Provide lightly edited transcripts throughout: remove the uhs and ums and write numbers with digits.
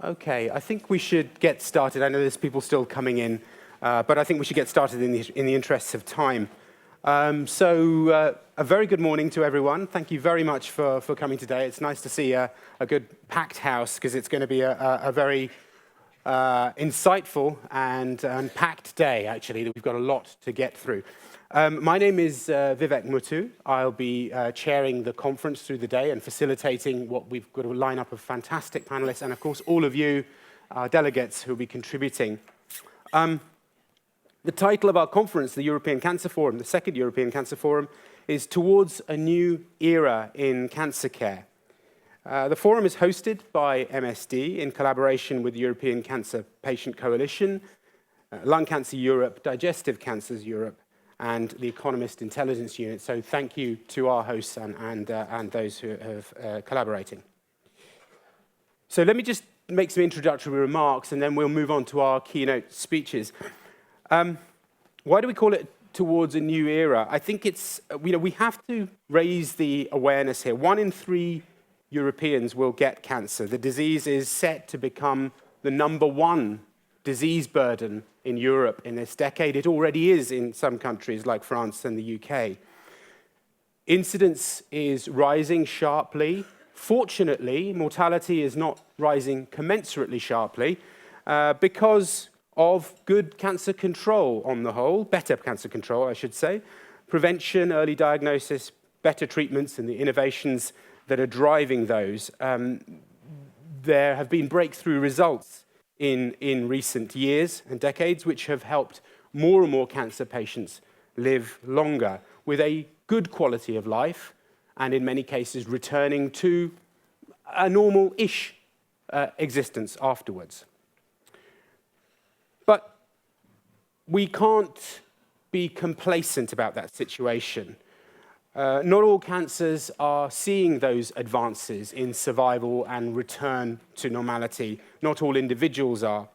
Okay, I think we should get started. I know there's people still coming in, but I think we should get started in the interests of time. A very good morning to everyone. Thank you very much for coming today. It's nice to see a good packed house because it's going to be a very insightful and packed day, actually. We've got a lot to get through. My name is Vivek Muthu. I'll be chairing the conference through the day and facilitating what we've got a lineup of fantastic panelists and, of course, all of you, our delegates, who will be contributing. The title of our conference, the European Cancer Forum, the second European Cancer Forum, is Towards a New Era in Cancer Care. The forum is hosted by MSD in collaboration with the European Cancer Patient Coalition, Lung Cancer Europe, Digestive Cancers Europe, and the Economist Intelligence Unit. So thank you to our hosts and those who have collaborating. So let me just make some introductory remarks, and then we'll move on to our keynote speeches. Why do we call it Towards a New Era? I think it's, we have to raise the awareness here. 1 in 3 Europeans will get cancer. The disease is set to become the #1 disease burden in Europe in this decade. It already is in some countries like France and the UK. Incidence is rising sharply. Fortunately, mortality is not rising commensurately sharply because of good cancer control on the whole, better cancer control, I should say, prevention, early diagnosis, better treatments, and the innovations that are driving those. There have been breakthrough results in recent years and decades, which have helped more and more cancer patients live longer with a good quality of life, and in many cases returning to a normal-ish existence afterwards. But we can't be complacent about that situation. Not all cancers are seeing those advances in survival and return to normality. Not all individuals are.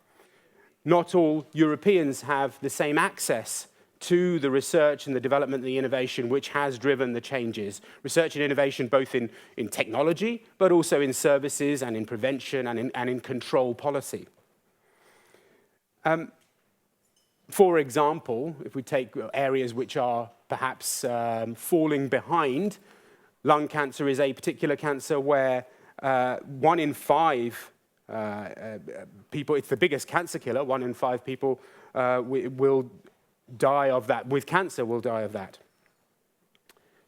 Not all Europeans have the same access to the research and the development and the innovation which has driven the changes. Research and innovation both in technology, but also in services and in prevention and in control policy. For example, if we take areas which are perhaps falling behind, lung cancer is a particular cancer where 1 in 5 people, it's the biggest cancer killer, 1 in 5 people will die of that, with cancer will die of that.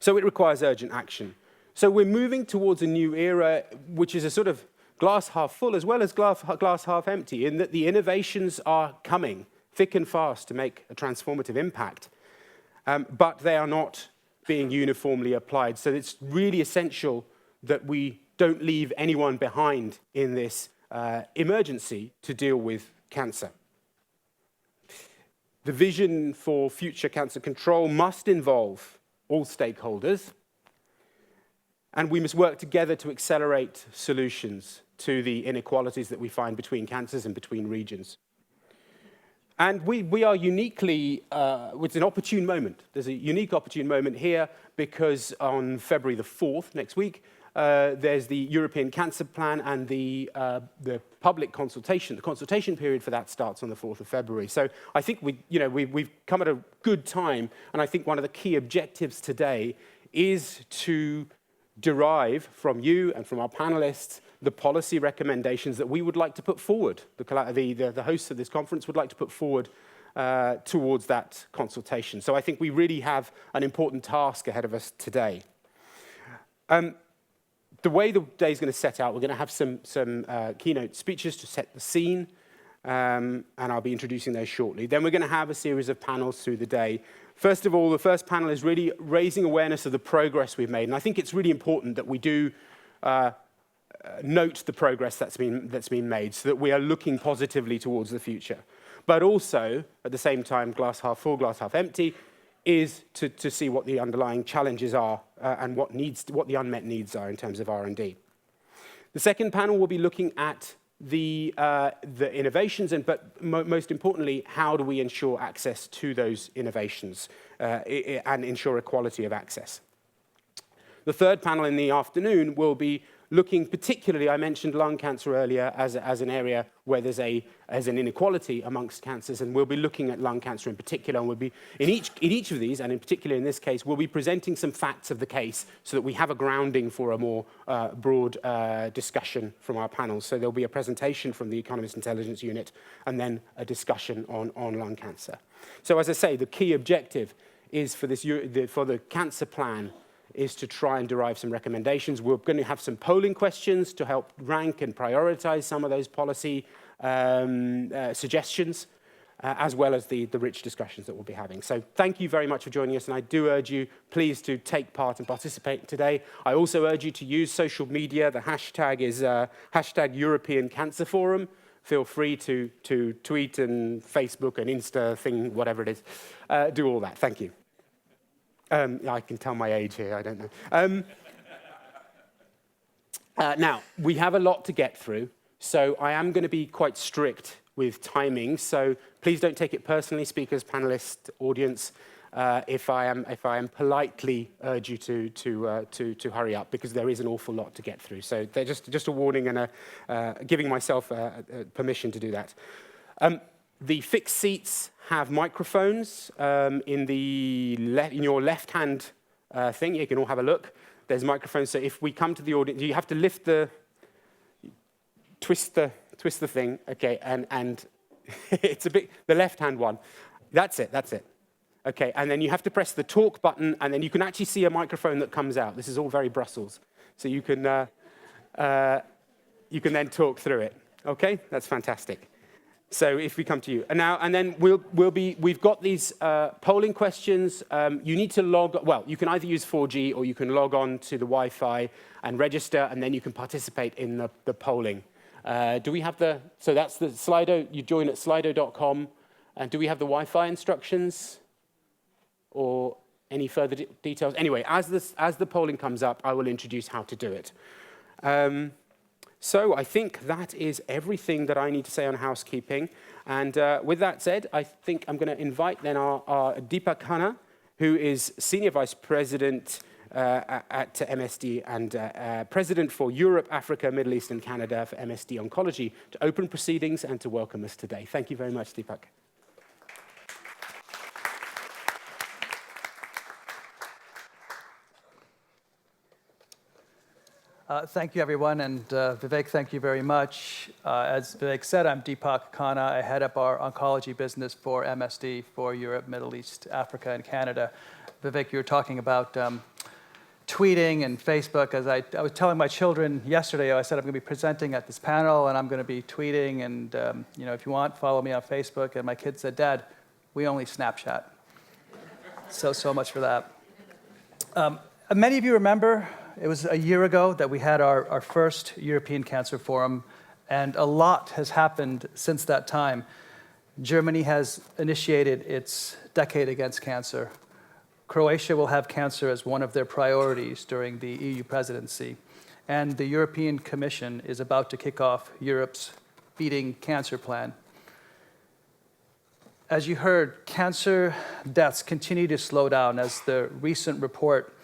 So it requires urgent action. So we're moving towards a new era, which is a sort of glass half full as well as glass half empty, in that the innovations are coming thick and fast to make a transformative impact, but they are not being uniformly applied. So it's really essential that we don't leave anyone behind in this emergency to deal with cancer. The vision for future cancer control must involve all stakeholders, and we must work together to accelerate solutions to the inequalities that we find between cancers and between regions. And we are uniquely, it's an opportune moment. There's a unique opportune moment here because on February the 4th, next week, there's the European Cancer Plan and the public consultation. The consultation period for that starts on the 4th of February. So I think we've come at a good time, and I think one of the key objectives today is to derive from you and from our panelists the policy recommendations that we would like to put forward, the hosts of this conference would like to put forward towards that consultation. So I think we really have an important task ahead of us today. The way the day is going to set out, we're going to have some keynote speeches to set the scene, and I'll be introducing those shortly. Then we're going to have a series of panels through the day. First of all, the first panel is really raising awareness of the progress we've made, and I think it's really important that we do note the progress that's been made so that we are looking positively towards the future. But also, at the same time, glass half full, glass half empty, is to see what the underlying challenges are and what the unmet needs are in terms of R&D. The second panel will be looking at the innovations, but most importantly, how do we ensure access to those innovations and ensure equality of access. The third panel in the afternoon will be looking particularly, I mentioned lung cancer earlier as an area where there's an inequality amongst cancers, and we'll be looking at lung cancer in particular, and we'll be, in each of these, and in particular in this case, we'll be presenting some facts of the case so that we have a grounding for a more broad discussion from our panels. So there'll be a presentation from the Economist Intelligence Unit, and then a discussion on lung cancer. So as I say, the key objective is for the cancer plan is to try and derive some recommendations. We're going to have some polling questions to help rank and prioritize some of those policy suggestions, as well as the rich discussions that we'll be having. So thank you very much for joining us, and I do urge you, please, to take part and participate today. I also urge you to use social media. The hashtag is hashtag European Cancer Forum. Feel free to tweet and Facebook and Insta thing, whatever it is. Do all that. Thank you. I can tell my age here, I don't know. Now, we have a lot to get through, so I am going to be quite strict with timing, so please don't take it personally, speakers, panelists, audience, if I am politely urge you to hurry up, because there is an awful lot to get through. So they're just a warning and giving myself permission to do that. The fixed seats have microphones in your left-hand thing. You can all have a look. There's microphones. So if we come to the audience, you have to twist the thing. Okay, and it's a bit the left-hand one. That's it. Okay, and then you have to press the talk button, and then you can actually see a microphone that comes out. This is all very Brussels, so you can then talk through it. Okay, that's fantastic. So if we come to you and then we've got these polling questions. You need to you can either use 4G or you can log on to the Wi-Fi and register, and then you can participate in the polling. Do we have so that's the Slido. You join at slido.com, and do we have the Wi-Fi instructions or any further details? Anyway, as the polling comes up, I will introduce how to do it. So I think that is everything that I need to say on housekeeping. And with that said, I think I'm going to invite then our Deepak Khanna, who is Senior Vice President at MSD and President for Europe, Africa, Middle East, and Canada for MSD Oncology, to open proceedings and to welcome us today. Thank you very much, Deepak. Thank you, everyone, and Vivek, thank you very much. As Vivek said, I'm Deepak Khanna. I head up our oncology business for MSD for Europe, Middle East, Africa, and Canada. Vivek, you were talking about tweeting and Facebook. As I was telling my children yesterday, I said I'm going to be presenting at this panel, and I'm going to be tweeting, and if you want, follow me on Facebook. And my kids said, Dad, we only Snapchat. So much for that. Many of you remember, it was a year ago that we had our first European Cancer Forum, and a lot has happened since that time. Germany has initiated its Decade Against Cancer. Croatia will have cancer as one of their priorities during the EU presidency. And the European Commission is about to kick off Europe's Beating Cancer Plan. As you heard, cancer deaths continue to slow down, as the recent report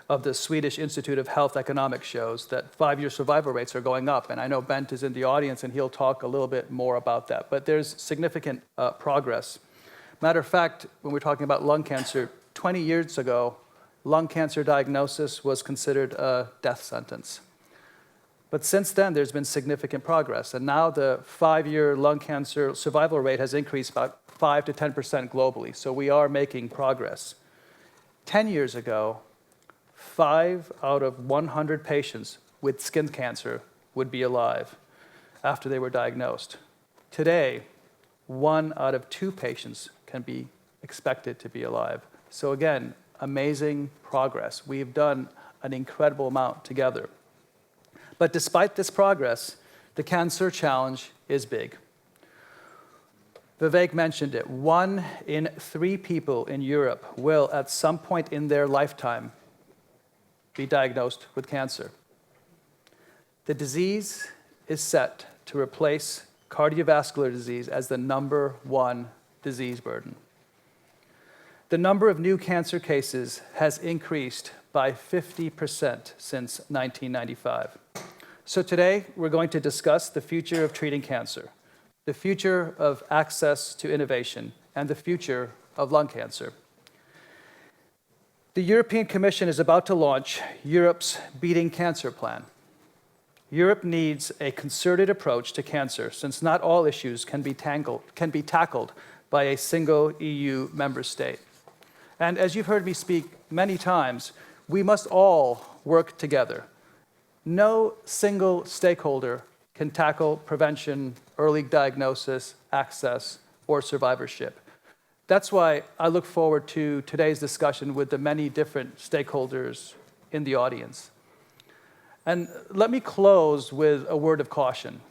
of the Swedish Institute of Health Economics shows that 5-year survival rates are going up. And I know Bent is in the audience, and he'll talk a little bit more about that. But there's significant progress. Matter of fact, when we're talking about lung cancer, 20 years ago, lung cancer diagnosis was considered a death sentence. But since then, there's been significant progress. And now the 5-year lung cancer survival rate has increased about 5 to 10% globally. So we are making progress. 10 years ago, 5 out of 100 patients with skin cancer would be alive after they were diagnosed. Today, 1 out of 2 patients can be expected to be alive. So again, amazing progress. We've done an incredible amount together. But despite this progress, the cancer challenge is big. Vivek mentioned it. 1 in 3 people in Europe will, at some point in their lifetime, be diagnosed with cancer. The disease is set to replace cardiovascular disease as the #1 disease burden. The number of new cancer cases has increased by 50% since 1995. So today, we're going to discuss the future of treating cancer, the future of access to innovation, and the future of lung cancer. The European Commission is about to launch Europe's Beating Cancer Plan. Europe needs a concerted approach to cancer, since not all issues can be tackled by a single EU member state. And as you've heard me speak many times, we must all work together. No single stakeholder can tackle prevention, early diagnosis, access, or survivorship. That's why I look forward to today's discussion with the many different stakeholders in the audience. And let me close with a word of caution.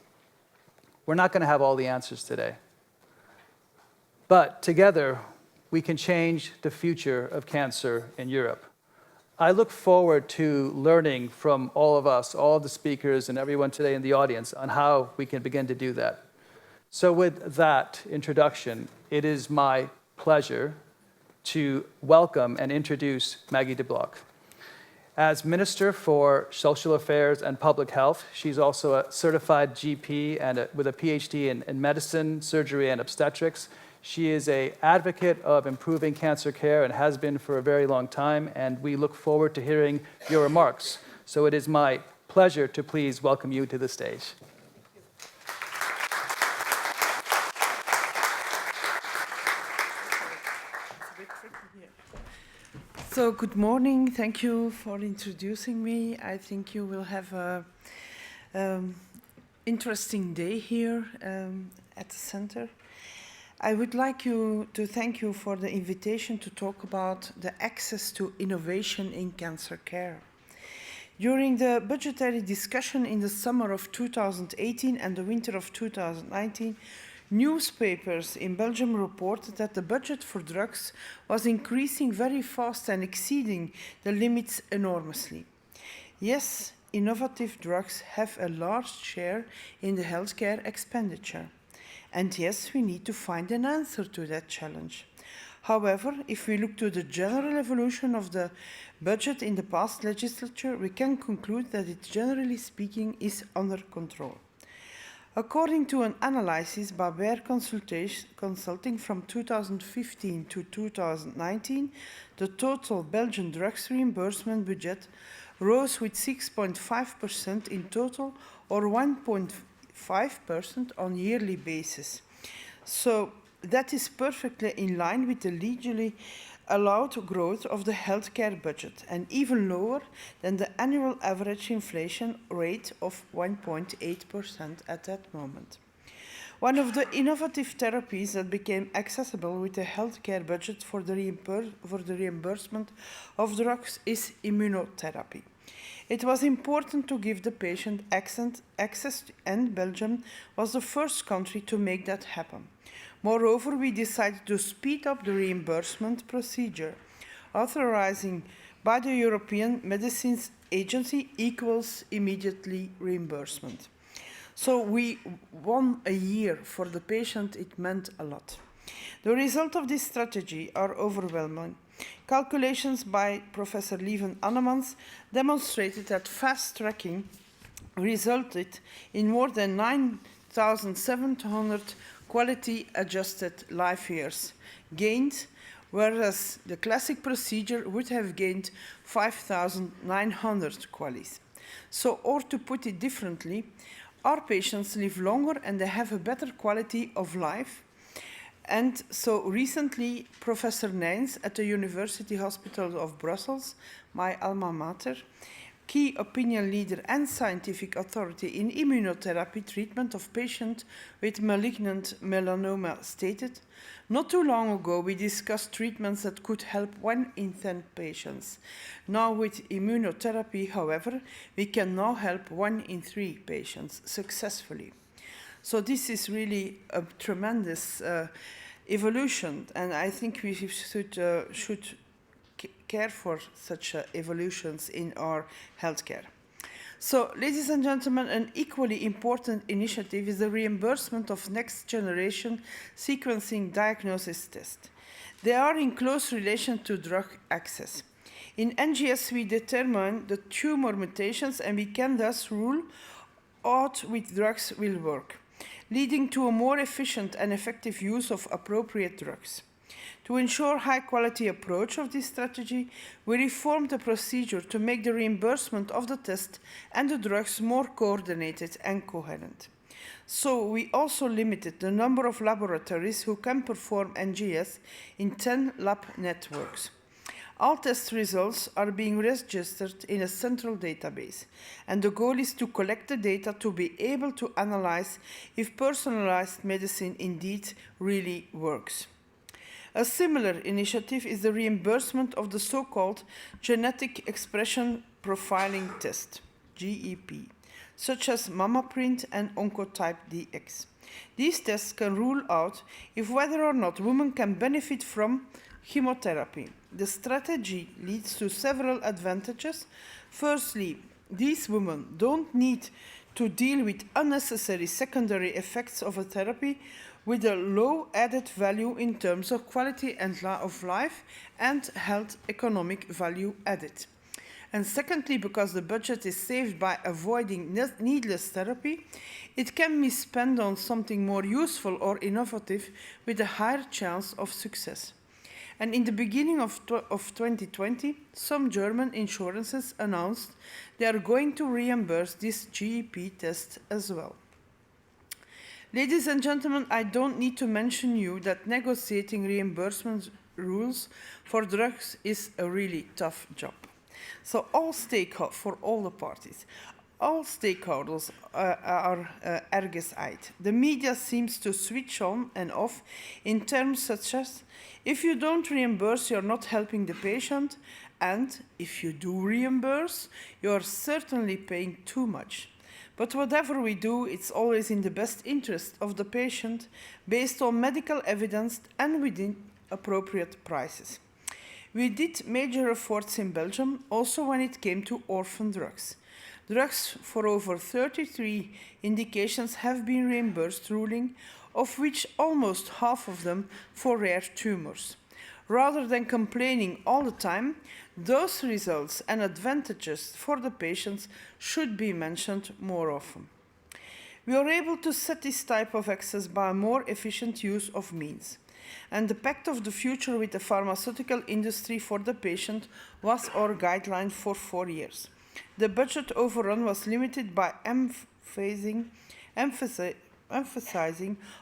We're not going to have all the answers today. But together, we can change the future of cancer in Europe. I look forward to learning from all of us, all of the speakers and everyone today in the audience on how we can begin to do that. So with that introduction, it is my pleasure to welcome and introduce Maggie De Block. As Minister for Social Affairs and Public Health, she's also a certified GP and with a PhD in medicine, surgery, and obstetrics. She is an advocate of improving cancer care and has been for a very long time, and we look forward to hearing your remarks. So it is my pleasure to please welcome you to the stage. So good morning. Thank you for introducing me. I think you will have an interesting day here at the center. I would like to thank you for the invitation to talk about the access to innovation in cancer care. During the budgetary discussion in the summer of 2018 and the winter of 2019, newspapers in Belgium reported that the budget for drugs was increasing very fast and exceeding the limits enormously. Yes, innovative drugs have a large share in the healthcare expenditure. And yes, we need to find an answer to that challenge. However, if we look to the general evolution of the budget in the past legislature, we can conclude that it, generally speaking, is under control. According to an analysis by Bayer Consulting from 2015 to 2019, the total Belgian drugs reimbursement budget rose with 6.5% in total, or 1.5% on a yearly basis. So that is perfectly in line with the legally allowed growth of the healthcare budget, and even lower than the annual average inflation rate of 1.8% at that moment. One of the innovative therapies that became accessible with the healthcare budget for the reimbursement of drugs is immunotherapy. It was important to give the patient access, and Belgium was the first country to make that happen. Moreover, we decided to speed up the reimbursement procedure. Authorizing by the European Medicines Agency equals immediately reimbursement. So we won a year for the patient. It meant a lot. The result of this strategy are overwhelming. Calculations by Professor Lieven Annemans demonstrated that fast tracking resulted in more than 9,700 quality-adjusted life years gained, whereas the classic procedure would have gained 5,900 QALYs. So, or to put it differently, our patients live longer and they have a better quality of life. And so recently, Professor Nijns at the University Hospital of Brussels, my alma mater, key opinion leader and scientific authority in immunotherapy treatment of patients with malignant melanoma, stated, "Not too long ago, we discussed treatments that could help 1 in 10 patients. Now with immunotherapy, however, we can now help 1 in 3 patients successfully." So this is really a tremendous evolution, and I think we should care for such evolutions in our healthcare. So, ladies and gentlemen, an equally important initiative is the reimbursement of next-generation sequencing diagnosis tests. They are in close relation to drug access. In NGS, we determine the tumor mutations, and we can thus rule out with drugs will work, leading to a more efficient and effective use of appropriate drugs. To ensure high-quality approach of this strategy, we reformed the procedure to make the reimbursement of the test and the drugs more coordinated and coherent. So we also limited the number of laboratories who can perform NGS in 10 lab networks. All test results are being registered in a central database, and the goal is to collect the data to be able to analyze if personalized medicine indeed really works. A similar initiative is the reimbursement of the so-called genetic expression profiling test, GEP, such as MammaPrint and Oncotype DX. These tests can rule out if whether or not women can benefit from chemotherapy. The strategy leads to several advantages. Firstly, these women don't need to deal with unnecessary secondary effects of a therapy with a low added value in terms of quality and of life and health economic value added. And secondly, because the budget is saved by avoiding needless therapy, it can be spent on something more useful or innovative with a higher chance of success. And in the beginning of 2020, some German insurances announced they are going to reimburse this GEP test as well. Ladies and gentlemen, I don't need to mention you that negotiating reimbursement rules for drugs is a really tough job. So for all the parties, all stakeholders are ergens-eyed. The media seems to switch on and off in terms such as, if you don't reimburse, you're not helping the patient, and if you do reimburse, you're certainly paying too much. But whatever we do, it's always in the best interest of the patient, based on medical evidence and within appropriate prices. We did major efforts in Belgium, also when it came to orphan drugs. Drugs for over 33 indications have been reimbursed ruling, of which almost half of them for rare tumors. Rather than complaining all the time, those results and advantages for the patients should be mentioned more often. We are able to set this type of access by a more efficient use of means. And the Pact of the Future with the pharmaceutical industry for the patient was our guideline for 4 years. The budget overrun was limited by emphasizing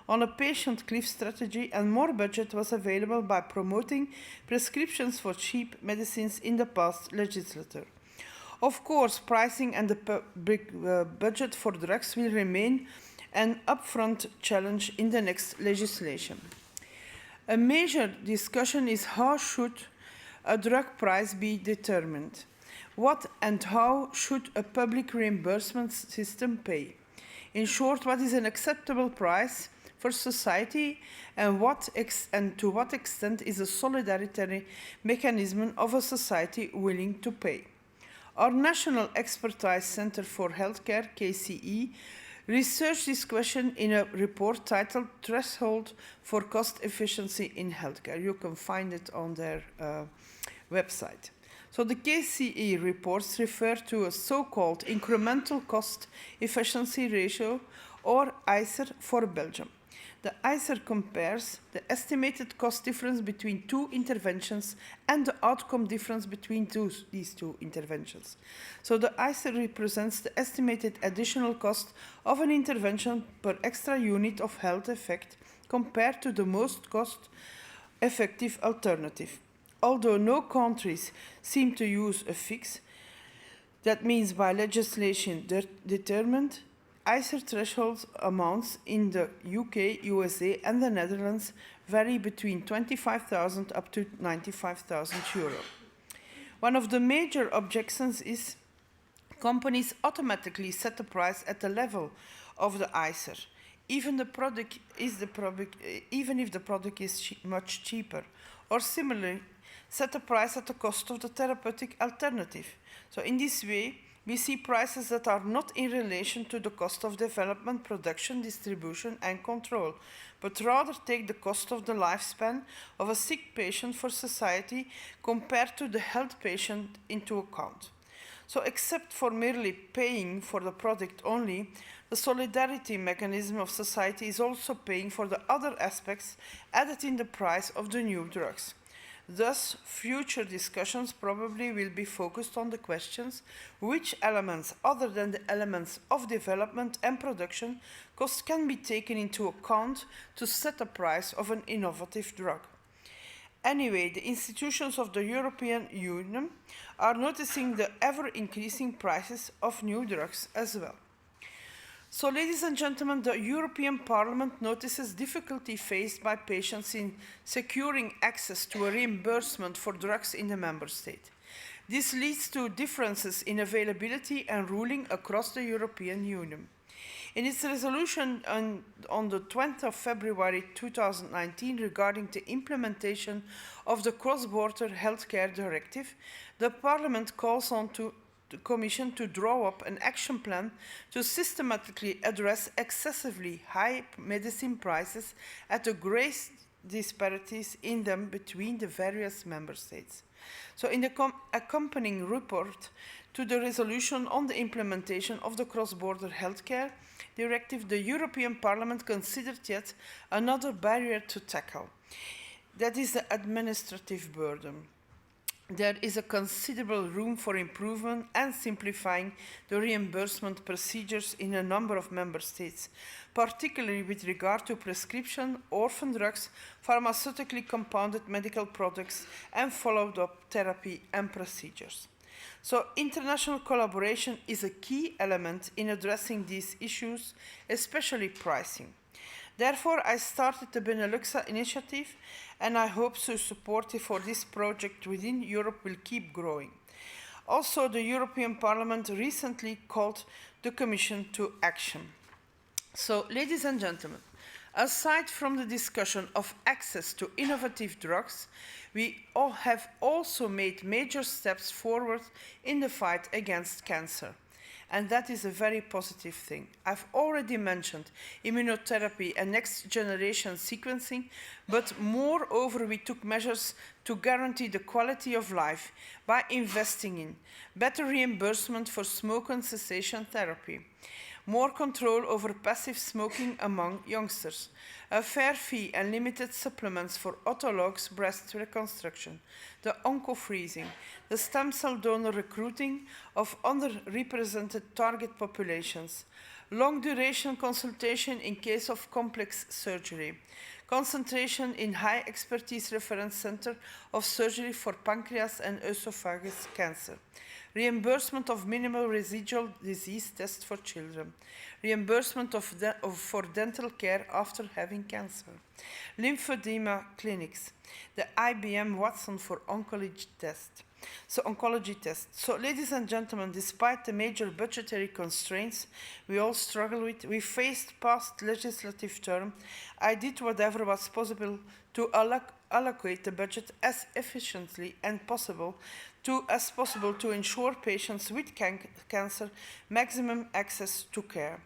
on a patient cliff strategy, and more budget was available by promoting prescriptions for cheap medicines in the past legislature. Of course, pricing and the public budget for drugs will remain an upfront challenge in the next legislation. A major discussion is how should a drug price be determined? What and how should a public reimbursement system pay? In short, what is an acceptable price for society, and to what extent is a solidarity mechanism of a society willing to pay? Our National Expertise Centre for Healthcare, KCE, researched this question in a report titled Threshold for Cost Efficiency in Healthcare. You can find it on their website. So the KCE reports refer to a so-called incremental cost efficiency ratio, or ICER, for Belgium. The ICER compares the estimated cost difference between two interventions and the outcome difference between these two interventions. So the ICER represents the estimated additional cost of an intervention per extra unit of health effect compared to the most cost-effective alternative. Although no countries seem to use a fix, that means by legislation determined, ICER threshold amounts in the UK, USA and the Netherlands vary between 25,000 up to 95,000 euro. One of the major objections is companies automatically set the price at the level of the ICER, even if the product is much cheaper, or similarly set a price at the cost of the therapeutic alternative. So in this way, we see prices that are not in relation to the cost of development, production, distribution, and control, but rather take the cost of the lifespan of a sick patient for society compared to the health patient into account. So except for merely paying for the product only, the solidarity mechanism of society is also paying for the other aspects added in the price of the new drugs. Thus, future discussions probably will be focused on the questions which elements, other than the elements of development and production cost, can be taken into account to set the price of an innovative drug. Anyway, the institutions of the European Union are noticing the ever-increasing prices of new drugs as well. So, ladies and gentlemen, the European Parliament notices difficulty faced by patients in securing access to a reimbursement for drugs in the Member State. This leads to differences in availability and ruling across the European Union. In its resolution on the 20th of February 2019 regarding the implementation of the Cross-Border Healthcare Directive, the Parliament calls on the Commission to draw up an action plan to systematically address excessively high medicine prices at the great disparities in them between the various member states. So in the accompanying report to the resolution on the implementation of the Cross-Border Healthcare Directive, the European Parliament considered yet another barrier to tackle. That is the administrative burden. There is a considerable room for improvement and simplifying the reimbursement procedures in a number of member states, particularly with regard to prescription, orphan drugs, pharmaceutically compounded medical products, and follow-up therapy and procedures. So international collaboration is a key element in addressing these issues, especially pricing. Therefore, I started the Benelux initiative, and I hope so support for this project within Europe will keep growing. Also, the European Parliament recently called the Commission to action. So, ladies and gentlemen, aside from the discussion of access to innovative drugs, we all have also made major steps forward in the fight against cancer. And that is a very positive thing. I've already mentioned immunotherapy and next-generation sequencing, but moreover, we took measures to guarantee the quality of life by investing in better reimbursement for smoke and cessation therapy, more control over passive smoking among youngsters, a fair fee and limited supplements for autologous breast reconstruction, the onco-freezing, the stem cell donor recruiting of underrepresented target populations, long-duration consultation in case of complex surgery, concentration in high expertise reference center of surgery for pancreas and esophagus cancer, reimbursement of minimal residual disease tests for children, reimbursement for dental care after having cancer, lymphedema clinics, the IBM Watson for oncology test. So, ladies and gentlemen, despite the major budgetary constraints we all struggle with, we faced past legislative term. I did whatever was possible to allocate the budget as efficiently as possible to ensure patients with cancer maximum access to care.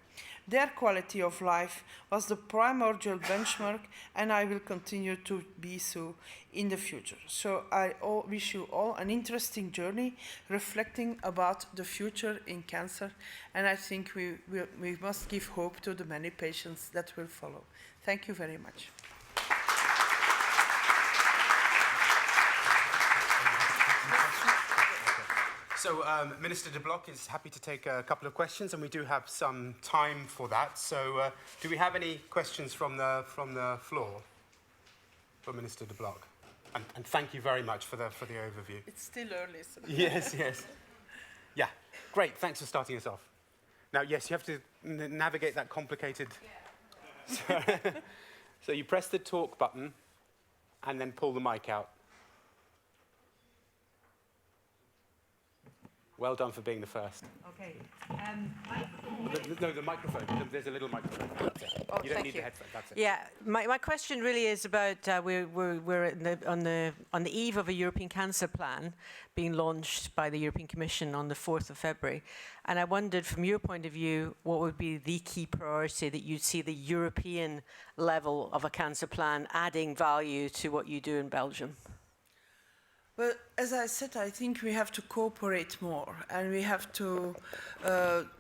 Their quality of life was the primordial benchmark, and I will continue to be so in the future. So I wish you all an interesting journey reflecting about the future in cancer, and I think we must give hope to the many patients that will follow. Thank you very much. So Minister De Blok is happy to take a couple of questions, and we do have some time for that. So do we have any questions from the floor for Minister De Blok? And thank you very much for the overview. It's still early. So. Yes. Yeah, great. Thanks for starting us off. Now, yes, you have to navigate that complicated... Yeah. So you press the talk button and then pull the mic out. Well done for being the first. Okay. No, the microphone. There's a little microphone. That's it. Oh, you don't need the headphone. That's it. Yeah, my question really is about we're on the eve of a European Cancer Plan being launched by the European Commission on the 4th of February, and I wondered, from your point of view, what would be the key priority that you'd see the European level of a cancer plan adding value to what you do in Belgium? Well, as I said, I think we have to cooperate more, and we have to.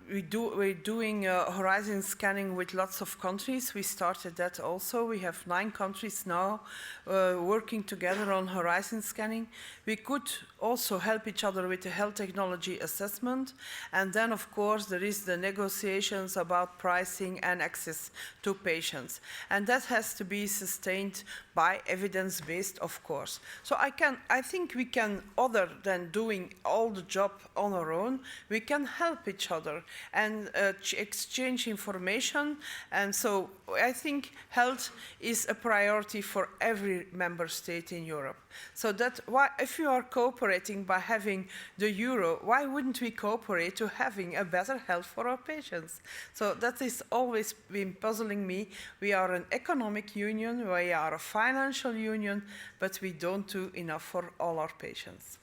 We're doing horizon scanning with lots of countries. We started that also. We have 9 countries now working together on horizon scanning. We could also help each other with the health technology assessment, and then of course there is the negotiations about pricing and access to patients, and that has to be sustained by evidence-based, of course. So I think we can, other than doing all the job on our own, we can help each other and exchange information. And so I think health is a priority for every member state in Europe. So that why, if you are cooperating by having the euro, why wouldn't we cooperate to having a better health for our patients? So that has always been puzzling me. We are an economic union, we are a financial union, but we don't do enough for all our patients.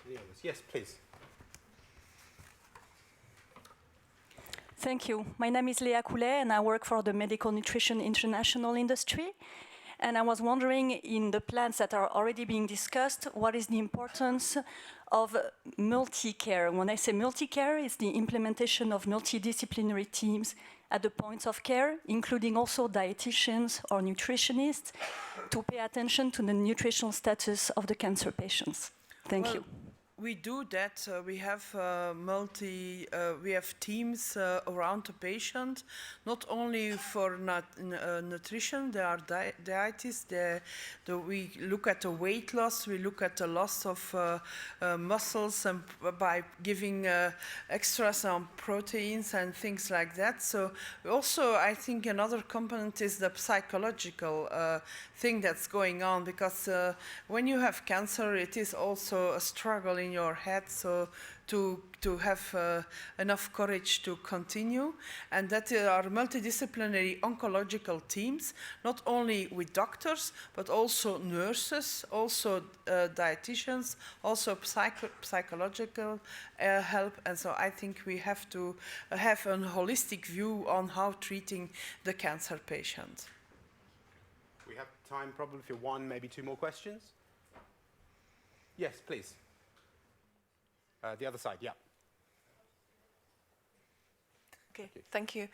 Any others? Yes, please. Thank you. My name is Léa Coulet, and I work for the Medical Nutrition International industry. And I was wondering, in the plans that are already being discussed, what is the importance of multi-care? When I say multi-care, it's the implementation of multidisciplinary teams at the points of care, including also dietitians or nutritionists, to pay attention to the nutritional status of the cancer patients. Thank you. We do that. We have we have teams around the patient, not only for nutrition. There are dietists. We look at the weight loss. We look at the loss of muscles, and by giving extras on proteins and things like that. So also, I think another component is the psychological thing that's going on, because when you have cancer, it is also a struggle in your head, so to have enough courage to continue, and that there are multidisciplinary oncological teams, not only with doctors, but also nurses, also dietitians, also psychological help, and so I think we have to have a holistic view on how treating the cancer patient. We have time probably for 1, maybe 2 more questions. Yes, please. The other side, yeah. Okay, thank you.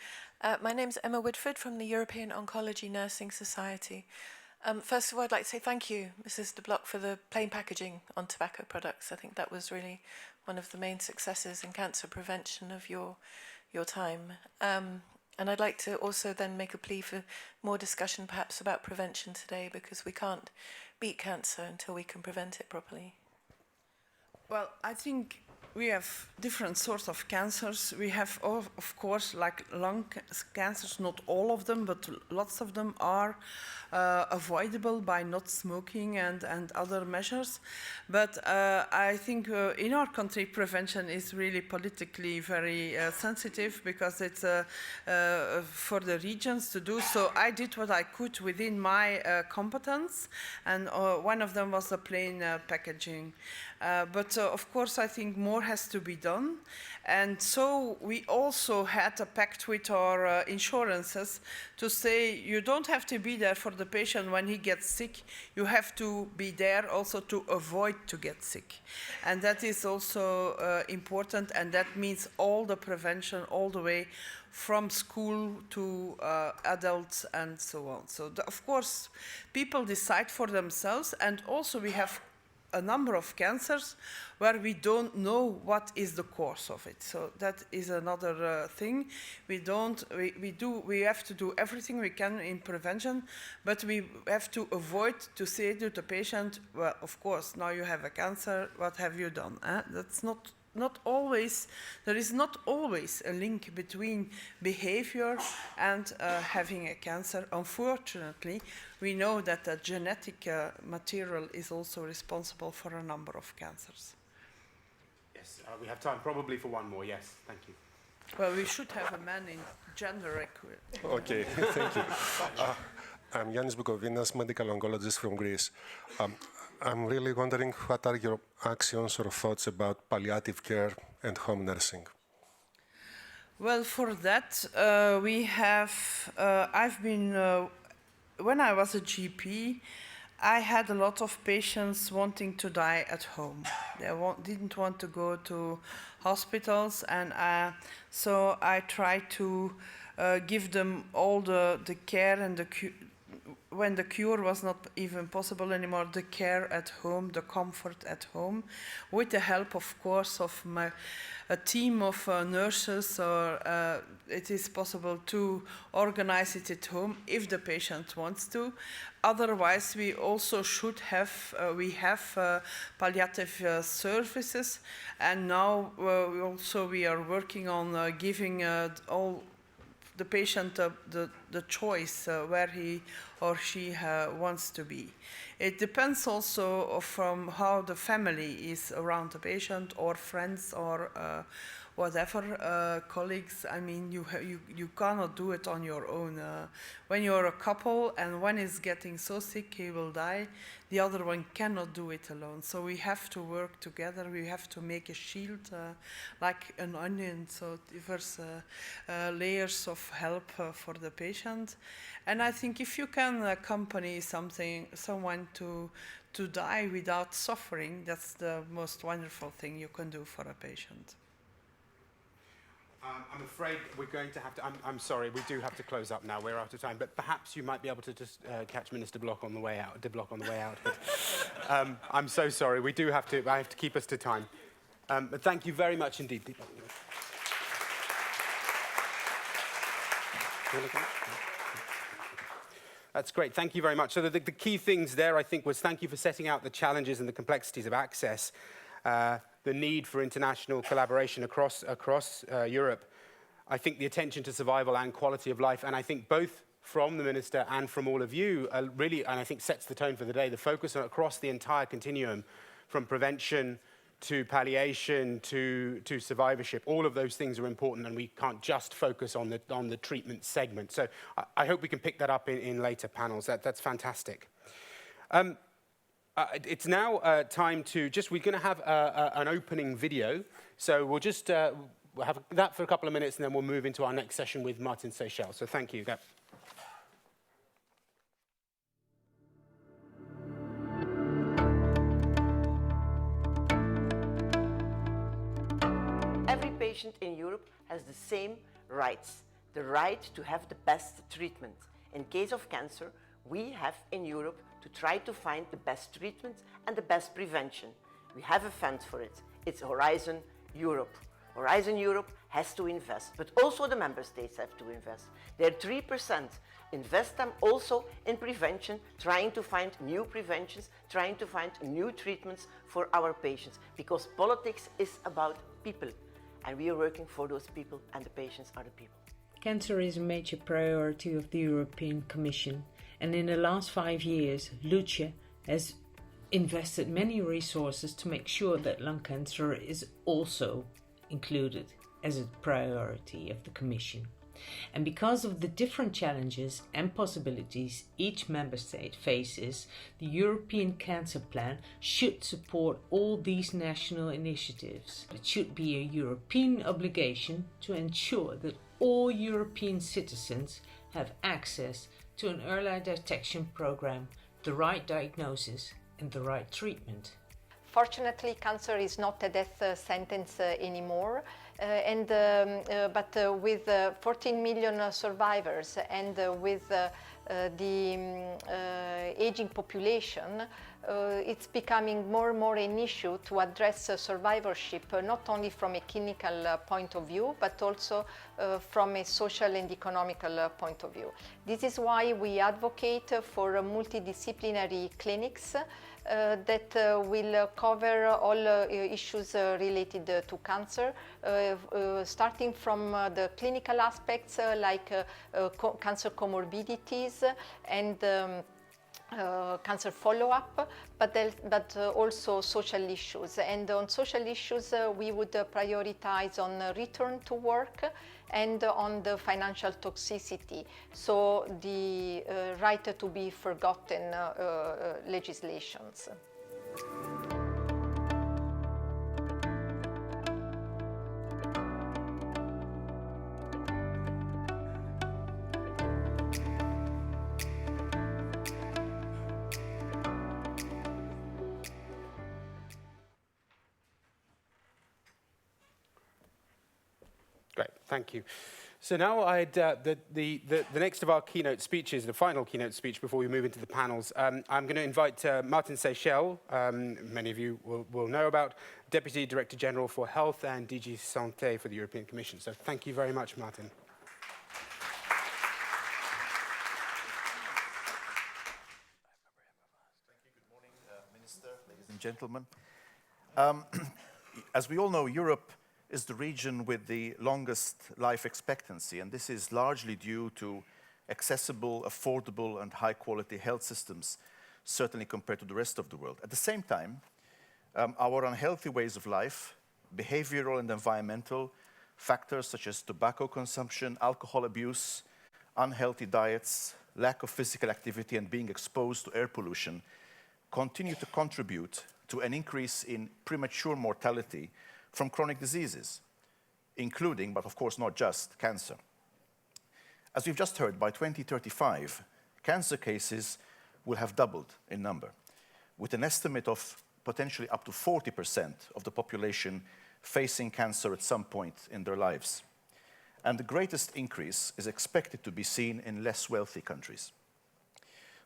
My name's Emma Woodford from the European Oncology Nursing Society. First of all, I'd like to say thank you, Mrs. de Blok, for the plain packaging on tobacco products. I think that was really one of the main successes in cancer prevention of your time. And I'd like to also then make a plea for more discussion perhaps about prevention today, because we can't beat cancer until we can prevent it properly. Well, I think we have different sorts of cancers. We have, of course, like lung cancers, not all of them, but lots of them are avoidable by not smoking and other measures. But I think in our country, prevention is really politically very sensitive, because it's for the regions to do. So I did what I could within my competence, and one of them was the plain packaging. But of course, I think more has to be done. And so we also had a pact with our insurances to say you don't have to be there for the patient when he gets sick. You have to be there also to avoid to get sick. And that is also important, and that means all the prevention all the way from school to adults and so on. So of course, people decide for themselves, and also we have a number of cancers where we don't know what is the course of it. So that is another thing. We have to do everything we can in prevention, but we have to avoid to say to the patient, well, of course, now you have a cancer, what have you done? That's not always, there is not always a link between behavior and having a cancer. Unfortunately, we know that the genetic material is also responsible for a number of cancers. Yes, we have time probably for 1 more. Yes, thank you. Well, we should have a man in gender equity. Okay, thank you. I'm Yannis Boukovinas, medical oncologist from Greece. I'm really wondering, what are your actions or thoughts about palliative care and home nursing? Well, for that, we have, I've been, when I was a GP, I had a lot of patients wanting to die at home. They didn't want to go to hospitals, and so I tried to give them all the care and when the cure was not even possible anymore, the care at home, the comfort at home, with the help, of course, of a team of nurses, or it is possible to organize it at home if the patient wants to. Otherwise, we also should have, we have palliative services, and now we are working on giving all the patient the choice where he or she wants to be. It depends also from how the family is around the patient, or friends, or whatever, colleagues. I mean, you cannot do it on your own. When you're a couple and one is getting so sick he will die, the other one cannot do it alone. So we have to work together. We have to make a shield like an onion, so diverse layers of help for the patient. And I think if you can accompany someone to die without suffering, that's the most wonderful thing you can do for a patient. I'm afraid we're going to have to, I'm sorry, we do have to close up now. We're out of time, but perhaps you might be able to just catch Minister Bloch on the way out, But, I'm so sorry, I have to keep us to time. But thank you very much indeed. That's great, thank you very much. So the key things there, I think, was thank you for setting out the challenges and the complexities of access. The need for international collaboration across Europe. I think the attention to survival and quality of life, and I think both from the Minister and from all of you, really, and I think sets the tone for the day, the focus across the entire continuum, from prevention to palliation to survivorship. All of those things are important, and we can't just focus on the treatment segment. So I hope we can pick that up in later panels. That's fantastic. It's now time to we're going to have an opening video. So we'll just we'll have that for a couple of minutes, and then we'll move into our next session with Martin Seychelles. So thank you. Every patient in Europe has the same rights, the right to have the best treatment. In case of cancer, we have in Europe to try to find the best treatment and the best prevention. We have a fund for it. It's Horizon Europe. Horizon Europe has to invest, but also the member states have to invest. Their 3% invest them also in prevention, trying to find new preventions, trying to find new treatments for our patients, because politics is about people, and we are working for those people, and the patients are the people. Cancer is a major priority of the European Commission, and in the last 5 years, Luce has invested many resources to make sure that lung cancer is also included as a priority of the Commission. And because of the different challenges and possibilities each member state faces, the European Cancer Plan should support all these national initiatives. It should be a European obligation to ensure that all European citizens have access to an early detection program, the right diagnosis and the right treatment. Fortunately, cancer is not a death sentence anymore, but with 14 million survivors and with the aging population, it's becoming more and more an issue to address survivorship, not only from a clinical point of view, but also from a social and economical point of view. This is why we advocate for multidisciplinary clinics that will cover all issues related to cancer, starting from the clinical aspects like cancer comorbidities and cancer follow-up, but also social issues. And on social issues, we would prioritize on return to work and on the financial toxicity, so the right to be forgotten legislations. Great, thank you. So now the next of our keynote speeches, the final keynote speech before we move into the panels, I'm going to invite Martin Seychelles, many of you will know about, Deputy Director General for Health and DG Santé for the European Commission. So thank you very much, Martin. Ladies and gentlemen. As we all know, Europe is the region with the longest life expectancy, and this is largely due to accessible, affordable, and high-quality health systems, certainly compared to the rest of the world. At the same time, our unhealthy ways of life, behavioral and environmental factors such as tobacco consumption, alcohol abuse, unhealthy diets, lack of physical activity, and being exposed to air pollution continue to contribute to an increase in premature mortality from chronic diseases, including, but of course not just, cancer. As we've just heard, by 2035, cancer cases will have doubled in number, with an estimate of potentially up to 40% of the population facing cancer at some point in their lives. And the greatest increase is expected to be seen in less wealthy countries.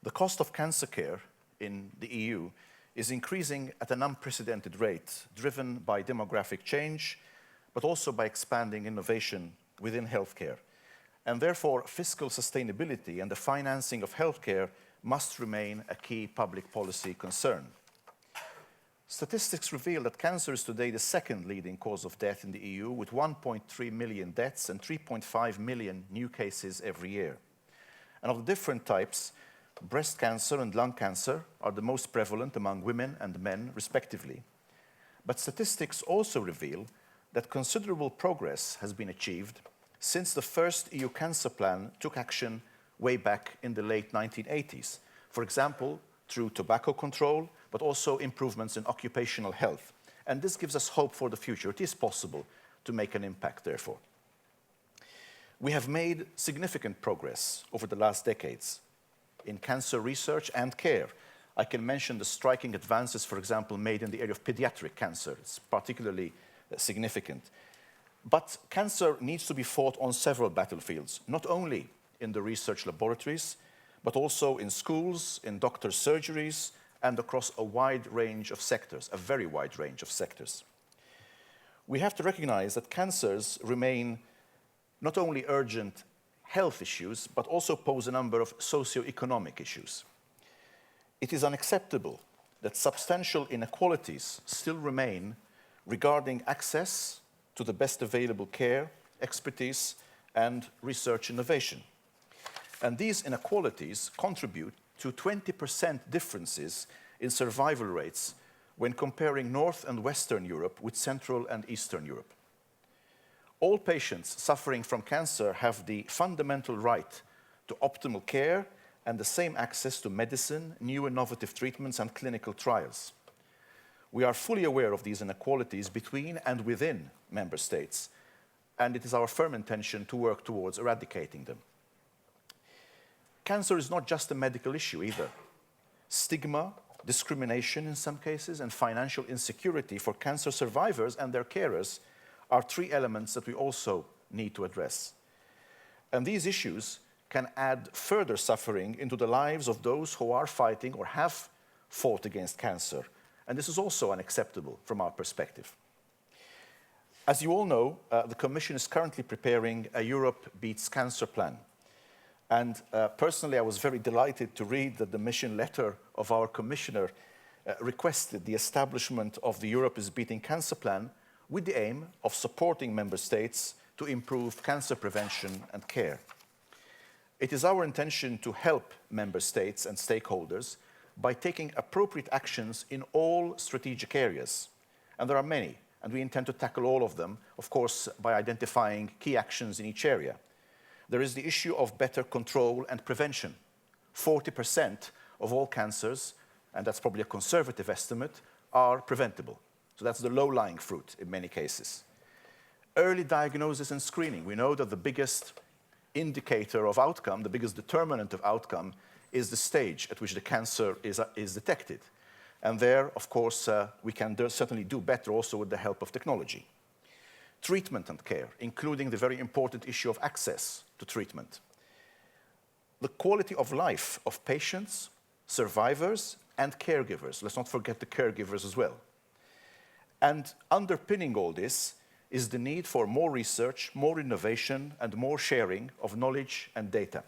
The cost of cancer care in the EU is increasing at an unprecedented rate, driven by demographic change, but also by expanding innovation within healthcare. And therefore, fiscal sustainability and the financing of healthcare must remain a key public policy concern. Statistics reveal that cancer is today the second leading cause of death in the EU, with 1.3 million deaths and 3.5 million new cases every year. And of the different types, breast cancer and lung cancer are the most prevalent among women and men, respectively. But statistics also reveal that considerable progress has been achieved since the first EU cancer plan took action way back in the late 1980s. For example, through tobacco control, but also improvements in occupational health. And this gives us hope for the future. It is possible to make an impact, therefore. We have made significant progress over the last decades in cancer research and care. I can mention the striking advances, for example, made in the area of pediatric cancer. It's particularly significant. But cancer needs to be fought on several battlefields, not only in the research laboratories, but also in schools, in doctors' surgeries, and across a wide range of sectors, a very wide range of sectors. We have to recognize that cancers remain not only urgent health issues, but also pose a number of socio-economic issues. It is unacceptable that substantial inequalities still remain regarding access to the best available care, expertise, and research innovation. And these inequalities contribute to 20% differences in survival rates when comparing North and Western Europe with Central and Eastern Europe. All patients suffering from cancer have the fundamental right to optimal care and the same access to medicine, new innovative treatments, and clinical trials. We are fully aware of these inequalities between and within member states, and it is our firm intention to work towards eradicating them. Cancer is not just a medical issue either. Stigma, discrimination in some cases, and financial insecurity for cancer survivors and their carers are three elements that we also need to address. And these issues can add further suffering into the lives of those who are fighting or have fought against cancer. And this is also unacceptable from our perspective. As you all know, the Commission is currently preparing a Europe Beats Cancer plan. And personally, I was very delighted to read that the mission letter of our Commissioner requested the establishment of the Europe is Beating Cancer plan with the aim of supporting member states to improve cancer prevention and care. It is our intention to help member states and stakeholders by taking appropriate actions in all strategic areas. And there are many, and we intend to tackle all of them, of course, by identifying key actions in each area. There is the issue of better control and prevention. 40% of all cancers, and that's probably a conservative estimate, are preventable. So that's the low-lying fruit in many cases. Early diagnosis and screening. We know that the biggest indicator of outcome, the biggest determinant of outcome, is the stage at which the cancer is detected. And there, of course, we can certainly do better also with the help of technology. treatment and care, including the very important issue of access to treatment, the quality of life of patients, survivors, and caregivers. Let's not forget the caregivers as well. And underpinning all this is the need for more research, more innovation, and more sharing of knowledge and data.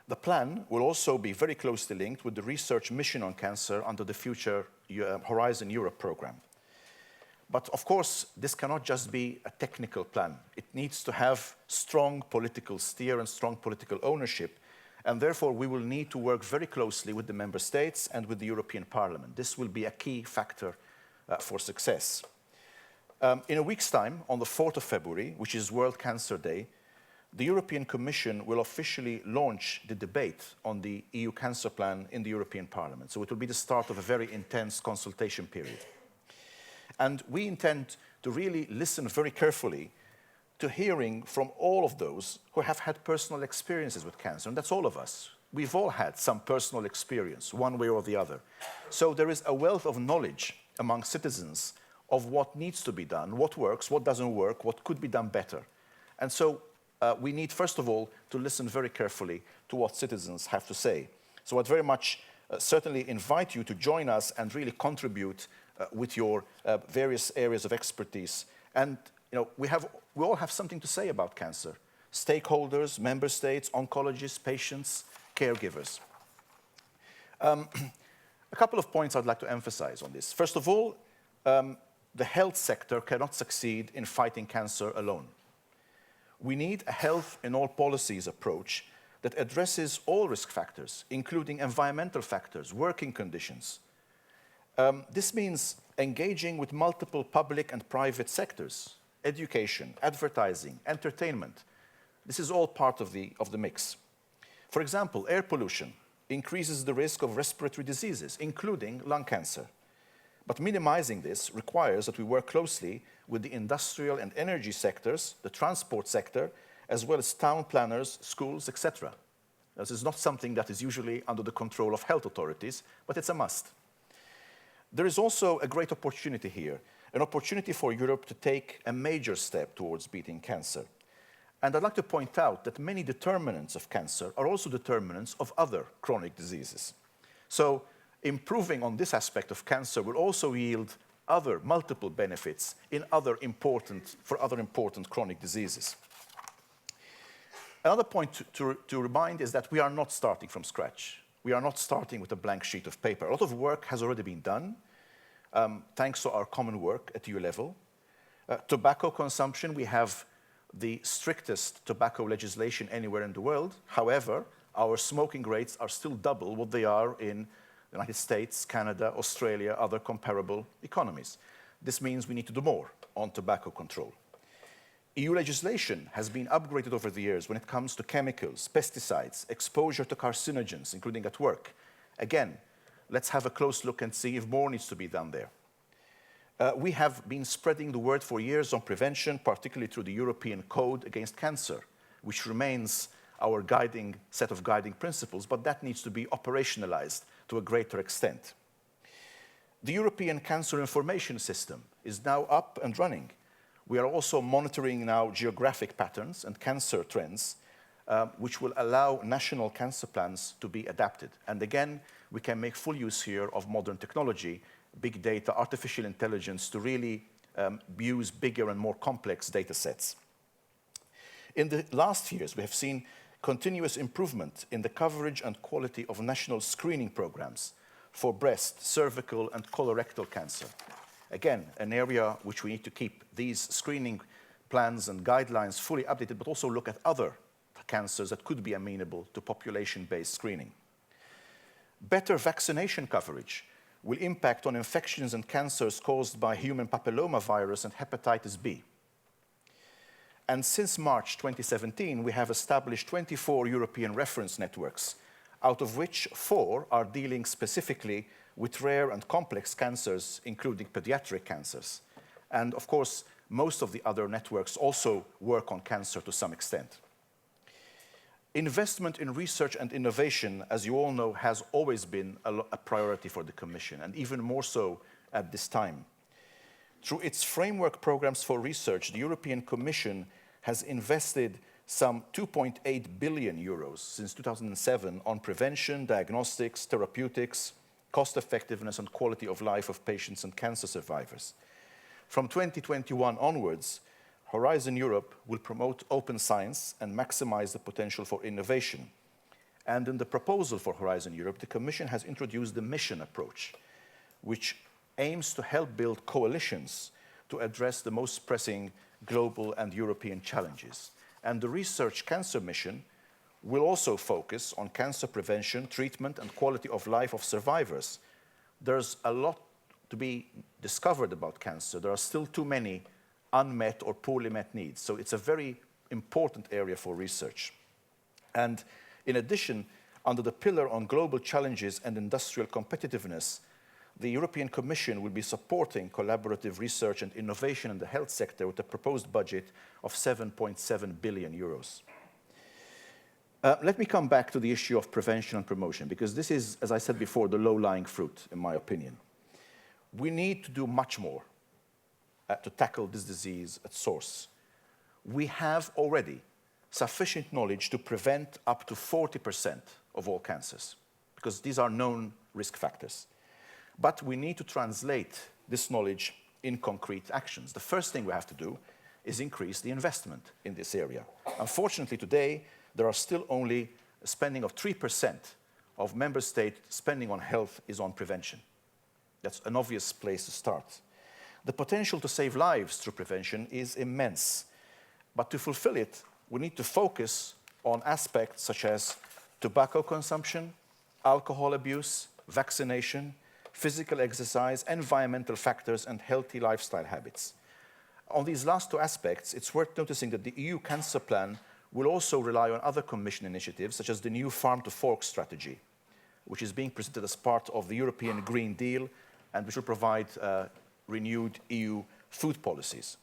The plan will also be very closely linked with the research mission on cancer under the future Horizon Europe program. But of course, this cannot just be a technical plan. It needs to have strong political steer and strong political ownership. And therefore, we will need to work very closely with the member states and with the European Parliament. This will be a key factor for success. In a week's time, on the 4th of February, which is World Cancer Day, the European Commission will officially launch the debate on the EU Cancer Plan in the European Parliament. So it will be the start of a very intense consultation period. And we intend to really listen very carefully to hearing from all of those who have had personal experiences with cancer, and that's all of us. We've all had some personal experience, one way or the other. So there is a wealth of knowledge among citizens of what needs to be done, what works, what doesn't work, what could be done better. And so we need, first of all, to listen very carefully to what citizens have to say. So I'd very much certainly invite you to join us and really contribute with your various areas of expertise. And we all have something to say about cancer. Stakeholders, member states, oncologists, patients, caregivers. A couple of points I'd like to emphasize on this. First of all, the health sector cannot succeed in fighting cancer alone. We need a health in all policies approach that addresses all risk factors, including environmental factors, working conditions. This means engaging with multiple public and private sectors, education, advertising, entertainment. This is all part of the mix. For example, air pollution increases the risk of respiratory diseases, including lung cancer. But minimizing this requires that we work closely with the industrial and energy sectors, the transport sector, as well as town planners, schools, etc. This is not something that is usually under the control of health authorities, but it's a must. There is also a great opportunity here, an opportunity for Europe to take a major step towards beating cancer. And I'd like to point out that many determinants of cancer are also determinants of other chronic diseases. So improving on this aspect of cancer will also yield other multiple benefits for other important chronic diseases. Another point to remind is that we are not starting from scratch. We are not starting with a blank sheet of paper. A lot of work has already been done, thanks to our common work at EU level. Tobacco consumption, we have the strictest tobacco legislation anywhere in the world. However, our smoking rates are still double what they are in the United States, Canada, Australia, other comparable economies. This means we need to do more on tobacco control. EU legislation has been upgraded over the years when it comes to chemicals, pesticides, exposure to carcinogens, including at work. Again, let's have a close look and see if more needs to be done there. We have been spreading the word for years on prevention, particularly through the European Code Against Cancer, which remains our set of guiding principles, but that needs to be operationalized to a greater extent. The European Cancer Information System is now up and running. We are also monitoring now geographic patterns and cancer trends, which will allow national cancer plans to be adapted. And again, we can make full use here of modern technology, big data, artificial intelligence, to really use bigger and more complex data sets. In the last years, we have seen continuous improvement in the coverage and quality of national screening programs for breast, cervical, and colorectal cancer. Again, an area which we need to keep these screening plans and guidelines fully updated, but also look at other cancers that could be amenable to population-based screening. Better vaccination coverage will impact on infections and cancers caused by human papillomavirus and hepatitis B. And since March 2017, we have established 24 European reference networks, out of which 4 are dealing specifically with rare and complex cancers, including pediatric cancers. And of course, most of the other networks also work on cancer to some extent. Investment in research and innovation, as you all know, has always been a priority for the Commission, and even more so at this time. Through its framework programs for research, the European Commission has invested some 2.8 billion euros since 2007 on prevention, diagnostics, therapeutics, cost effectiveness and quality of life of patients and cancer survivors. From 2021 onwards, Horizon Europe will promote open science and maximize the potential for innovation. And in the proposal for Horizon Europe, the Commission has introduced the mission approach, which aims to help build coalitions to address the most pressing global and European challenges. And the Research Cancer Mission will also focus on cancer prevention, treatment, and quality of life of survivors. There's a lot to be discovered about cancer. There are still too many unmet or poorly met needs. So it's a very important area for research. And in addition, under the pillar on global challenges and industrial competitiveness, the European Commission will be supporting collaborative research and innovation in the health sector with a proposed budget of 7.7 billion euros. Let me come back to the issue of prevention and promotion, because this is, as I said before, the low-lying fruit, in my opinion. We need to do much more to tackle this disease at source. We have already sufficient knowledge to prevent up to 40% of all cancers, because these are known risk factors. But we need to translate this knowledge in concrete actions. The first thing we have to do is increase the investment in this area. Unfortunately, today, there are still only a spending of 3% of member state spending on health is on prevention. That's an obvious place to start. The potential to save lives through prevention is immense. But to fulfill it, we need to focus on aspects such as tobacco consumption, alcohol abuse, vaccination, physical exercise, environmental factors, and healthy lifestyle habits. On these last two aspects, it's worth noticing that the EU Cancer Plan will also rely on other Commission initiatives, such as the new Farm to Fork strategy, which is being presented as part of the European Green Deal, and which will provide renewed EU food policies.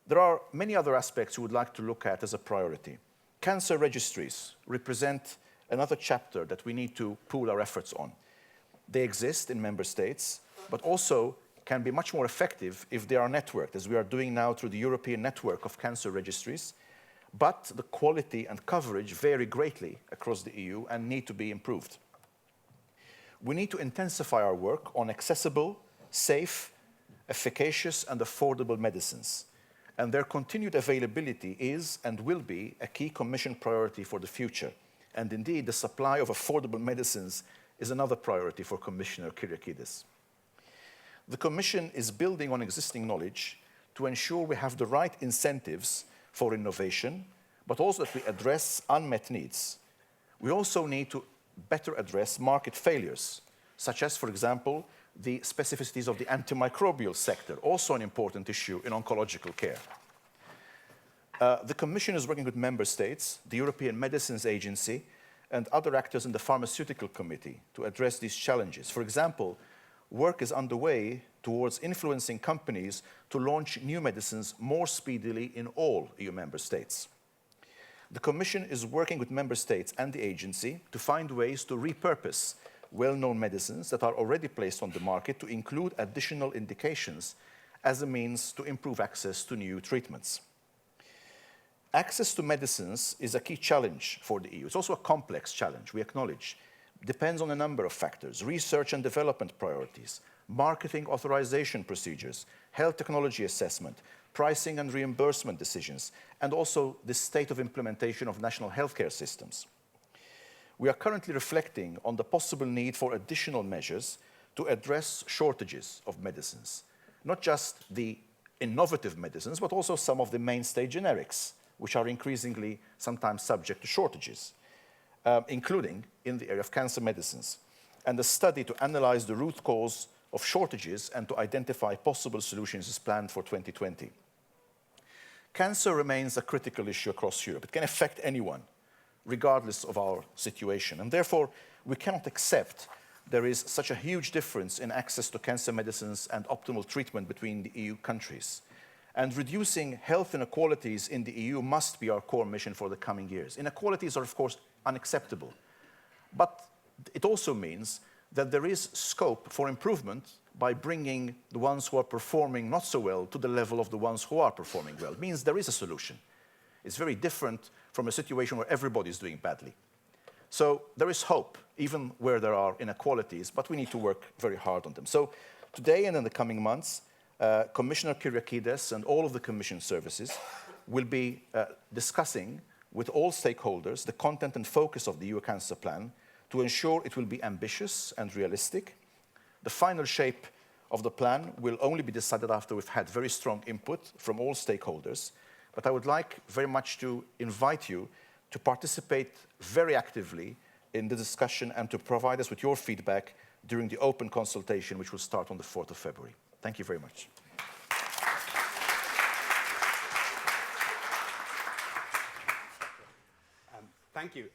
There are many other aspects we would like to look at as a priority. Cancer registries represent another chapter that we need to pool our efforts on. They exist in member states, but also can be much more effective if they are networked, as we are doing now through the European Network of Cancer Registries. But the quality and coverage vary greatly across the EU and need to be improved. We need to intensify our work on accessible, safe, efficacious, and affordable medicines. And their continued availability is and will be a key Commission priority for the future. And indeed, the supply of affordable medicines is another priority for Commissioner Kyriakides. The Commission is building on existing knowledge to ensure we have the right incentives for innovation, but also that we address unmet needs. We also need to better address market failures, such as, for example, the specificities of the antimicrobial sector, also an important issue in oncological care. The Commission is working with member states, the European Medicines Agency, and other actors in the Pharmaceutical Committee to address these challenges. For example, work is underway towards influencing companies to launch new medicines more speedily in all EU member states. The Commission is working with member states and the agency to find ways to repurpose well-known medicines that are already placed on the market to include additional indications as a means to improve access to new treatments. Access to medicines is a key challenge for the EU. It's also a complex challenge, we acknowledge. It depends on a number of factors: research and development priorities, marketing authorization procedures, health technology assessment, pricing and reimbursement decisions, and also the state of implementation of national healthcare systems. We are currently reflecting on the possible need for additional measures to address shortages of medicines, not just the innovative medicines, but also some of the mainstay generics, which are increasingly sometimes subject to shortages, including in the area of cancer medicines, and a study to analyze the root cause of shortages and to identify possible solutions is planned for 2020. Cancer remains a critical issue across Europe. It can affect anyone, regardless of our situation, and therefore we cannot accept there is such a huge difference in access to cancer medicines and optimal treatment between the EU countries. And reducing health inequalities in the EU must be our core mission for the coming years. Inequalities are, of course, unacceptable. But it also means that there is scope for improvement by bringing the ones who are performing not so well to the level of the ones who are performing well. It means there is a solution. It's very different from a situation where everybody is doing badly. So there is hope, even where there are inequalities, but we need to work very hard on them. So today and in the coming months, Commissioner Kyriakides and all of the Commission services will be discussing with all stakeholders the content and focus of the EU Cancer Plan to ensure it will be ambitious and realistic. The final shape of the plan will only be decided after we've had very strong input from all stakeholders. But I would like very much to invite you to participate very actively in the discussion and to provide us with your feedback during the open consultation, which will start on the 4th of February. Thank you very much. Thank you.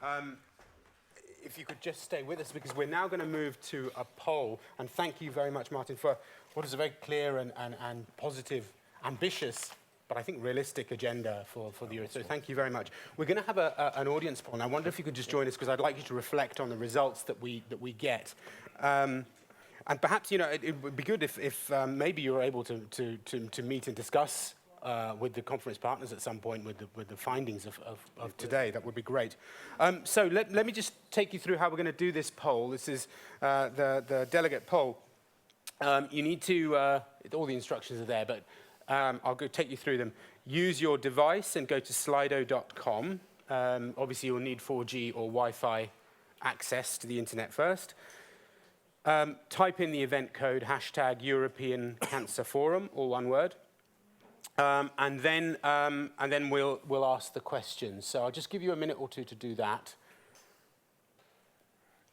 If you could just stay with us, because we're now going to move to a poll. And thank you very much, Martin, for what is a very clear and positive, ambitious, but I think realistic agenda for the Euro. So thank you very much. We're going to have an audience poll. And I wonder if you could just join us, because I'd like you to reflect on the results that we get. And perhaps, you know, it would be good if maybe you're able to meet and discuss with the conference partners at some point with the findings of today. That would be great. So let me just take you through how we're going to do this poll. This is the delegate poll. You need to, all the instructions are there, but I'll go take you through them. Use your device and go to slido.com. Obviously, you'll need 4G or Wi-Fi access to the internet first. Type in the event code, hashtag European Cancer Forum, all one word. And then we'll ask the questions. So I'll just give you a minute or two to do that.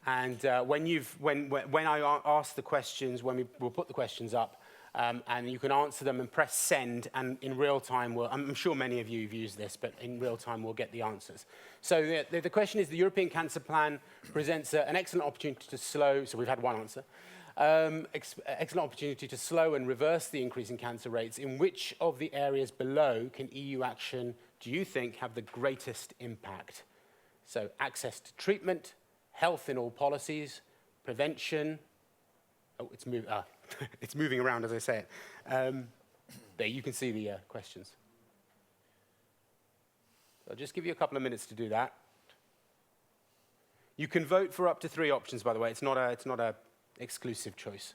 And when I ask the questions, we'll put the questions up, and you can answer them and press send, and in real time, I'm sure many of you have used this, but in real time we'll get the answers. So the question is, the European Cancer Plan presents an excellent opportunity to slow, so we've had one answer, excellent opportunity to slow and reverse the increase in cancer rates. In which of the areas below can EU action, do you think, have the greatest impact? So access to treatment, health in all policies, prevention. Oh, it's moving around as I say it. There, you can see the questions. I'll just give you a couple of minutes to do that. You can vote for up to 3 options, by the way. It's not a exclusive choice.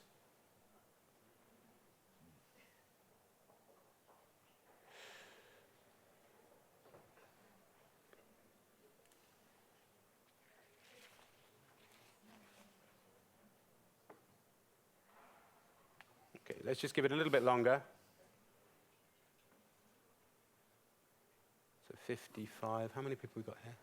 Okay, let's just give it a little bit longer. So 55. How many people we got here?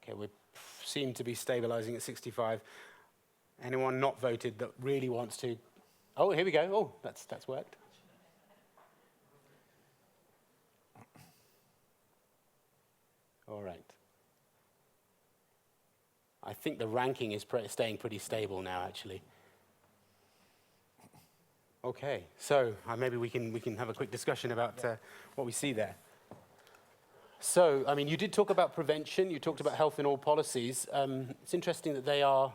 Okay, we seem to be stabilizing at 65. Anyone not voted that really wants to? Oh, here we go. Oh, that's worked. All right. I think the ranking is staying pretty stable now, actually. Okay, so maybe we can have a quick discussion about what we see there. So, I mean, you did talk about prevention. You talked about health in all policies. It's interesting that they are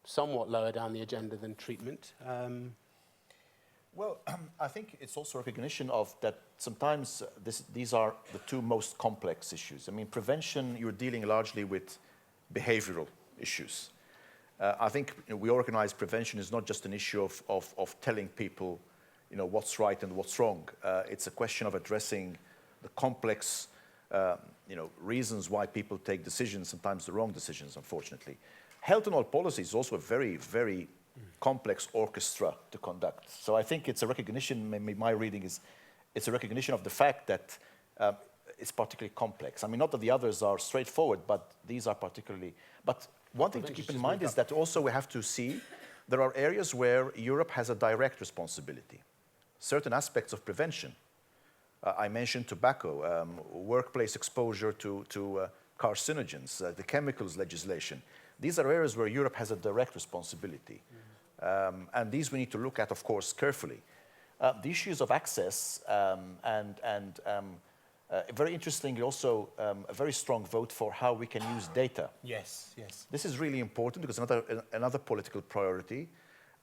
somewhat lower down the agenda than treatment. Well, I think it's also recognition of that sometimes these are the 2 most complex issues. I mean, prevention, you're dealing largely with behavioral issues. I think we organize prevention is not just an issue of telling people, what's right and what's wrong. It's a question of addressing the complex, reasons why people take decisions, sometimes the wrong decisions, unfortunately. Health in all policies is also a very, very complex orchestra to conduct. So I think it's a recognition, maybe my reading is, it's a recognition of the fact that it's particularly complex. I mean, not that the others are straightforward, but these are particularly. But one thing to keep in mind is that also we have to see there are areas where Europe has a direct responsibility. Certain aspects of prevention. I mentioned tobacco, workplace exposure to carcinogens, the chemicals legislation. These are areas where Europe has a direct responsibility. And these we need to look at, of course, carefully. The issues of access very interestingly also a very strong vote for how we can use data. Yes, yes. This is really important because another political priority.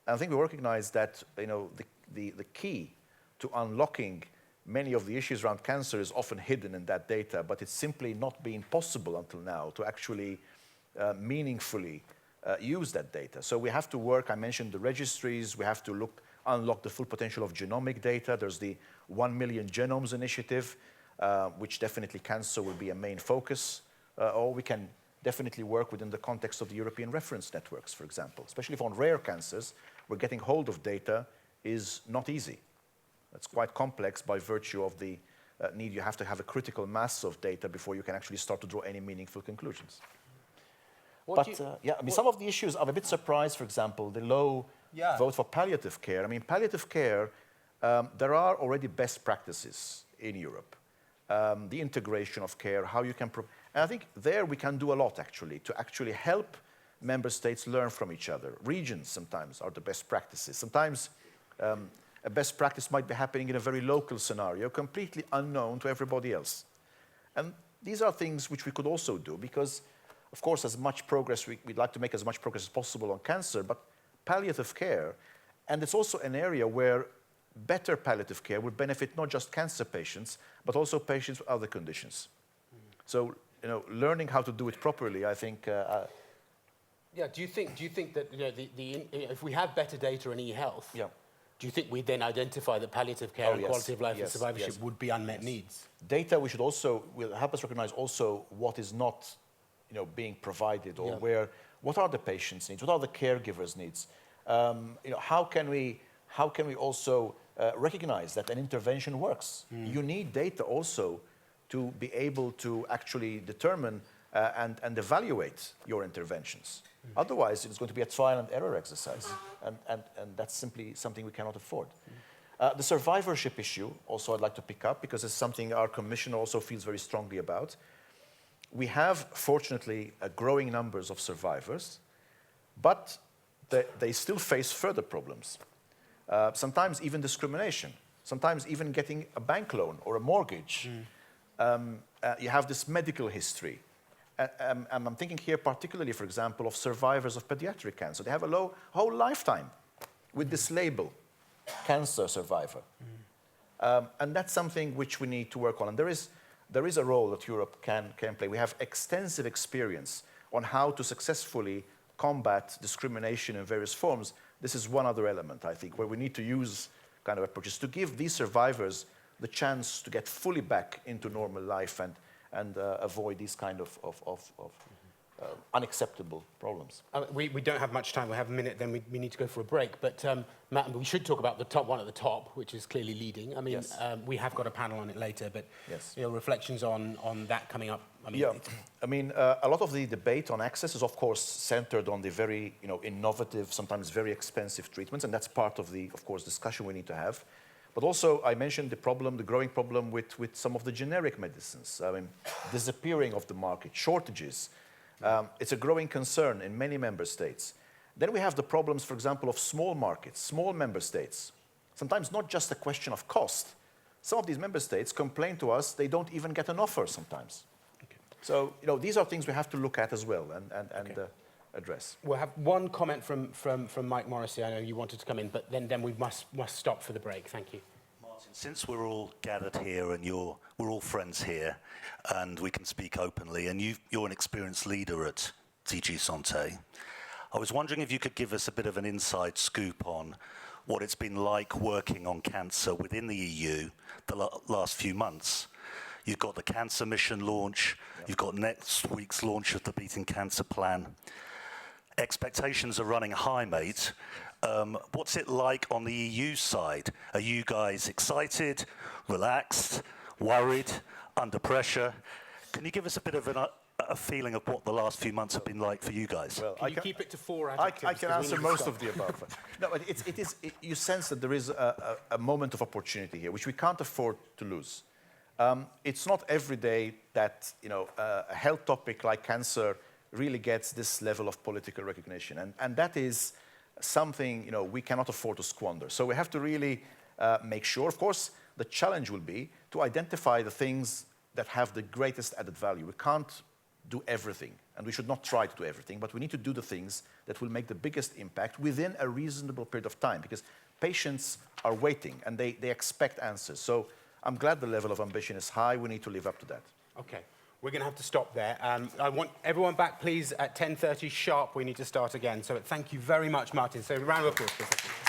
And I think we recognize that the key to unlocking many of the issues around cancer is often hidden in that data, but it's simply not been possible until now to actually meaningfully use that data. So we have to work, I mentioned the registries, we have to unlock the full potential of genomic data. There's the 1 Million Genomes Initiative, which definitely cancer will be a main focus, or we can definitely work within the context of the European reference networks, for example. Especially for rare cancers, where getting hold of data is not easy. It's quite complex by virtue of the need. You have to have a critical mass of data before you can actually start to draw any meaningful conclusions. Some of the issues, I'm a bit surprised, for example, the low vote for palliative care. I mean, palliative care, there are already best practices in Europe. The integration of care, how you can... And I think there we can do a lot, actually, to actually help member states learn from each other. Regions sometimes are the best practices. Sometimes a best practice might be happening in a very local scenario, completely unknown to everybody else. And these are things which we could also do because, of course, as much progress, we'd like to make as much progress as possible on cancer, but palliative care, and it's also an area where better palliative care would benefit not just cancer patients, but also patients with other conditions. So, learning how to do it properly, I think... do you think that if we have better data in e-health, do you think we then identify that palliative care and quality of life and survivorship would be unmet needs? Data will help us recognize also what is not being provided, or what are the patient's needs, what are the caregivers' needs? How can we also recognize that an intervention works? You need data also to be able to actually determine and evaluate your interventions. Otherwise, it's going to be a trial and error exercise, and that's simply something we cannot afford. The survivorship issue also I'd like to pick up because it's something our commissioner also feels very strongly about. We have, fortunately, growing numbers of survivors, but they still face further problems. Sometimes even discrimination, sometimes even getting a bank loan or a mortgage. You have this medical history. And I'm thinking here particularly, for example, of survivors of pediatric cancer. They have a whole lifetime with this label, cancer survivor. And that's something which we need to work on. And there is a role that Europe can play. We have extensive experience on how to successfully combat discrimination in various forms. This is one other element, I think, where we need to use kind of approaches to give these survivors the chance to get fully back into normal life and avoid these kind of unacceptable problems. We don't have much time. We have a minute, then we need to go for a break. But Matt, we should talk about the top one at the top, which is clearly leading. I mean, we have got a panel on it later, but reflections on that coming up. A lot of the debate on access is, of course, centered on the very innovative, sometimes very expensive treatments, and that's part of the, of course, discussion we need to have. But also, I mentioned the growing problem with some of the generic medicines. I mean, disappearing of the market, shortages. It's a growing concern in many member states. Then we have the problems, for example, of small markets, small member states. Sometimes not just a question of cost. Some of these member states complain to us they don't even get an offer sometimes. Okay. So, these are things we have to look at as well and address. We'll have one comment from Mike Morrissey. I know you wanted to come in, but then we must stop for the break. Thank you. Martin, since we're all gathered here and we're all friends here and we can speak openly, and you're an experienced leader at DG Santé, I was wondering if you could give us a bit of an inside scoop on what it's been like working on cancer within the EU the last few months. You've got the Cancer Mission launch, you've got next week's launch of the Beating Cancer Plan. Expectations are running high, mate. What's it like on the EU side? Are you guys excited, relaxed, worried, under pressure? Can you give us a bit of a feeling of what the last few months have been like for you guys? Well, can you keep it to 4 adjectives? I can answer most of the above. No, but you sense that there is a moment of opportunity here, which we can't afford to lose. It's not every day that a health topic like cancer really gets this level of political recognition, and that is something we cannot afford to squander. So we have to really make sure. Of course, the challenge will be to identify the things that have the greatest added value. We can't do everything, and we should not try to do everything, but we need to do the things that will make the biggest impact within a reasonable period of time, because patients are waiting and they expect answers. So I'm glad the level of ambition is high. We need to live up to that. Okay, we're going to have to stop there. I want everyone back, please, at 10:30 sharp. We need to start again. So thank you very much, Martin. So a round of applause, please.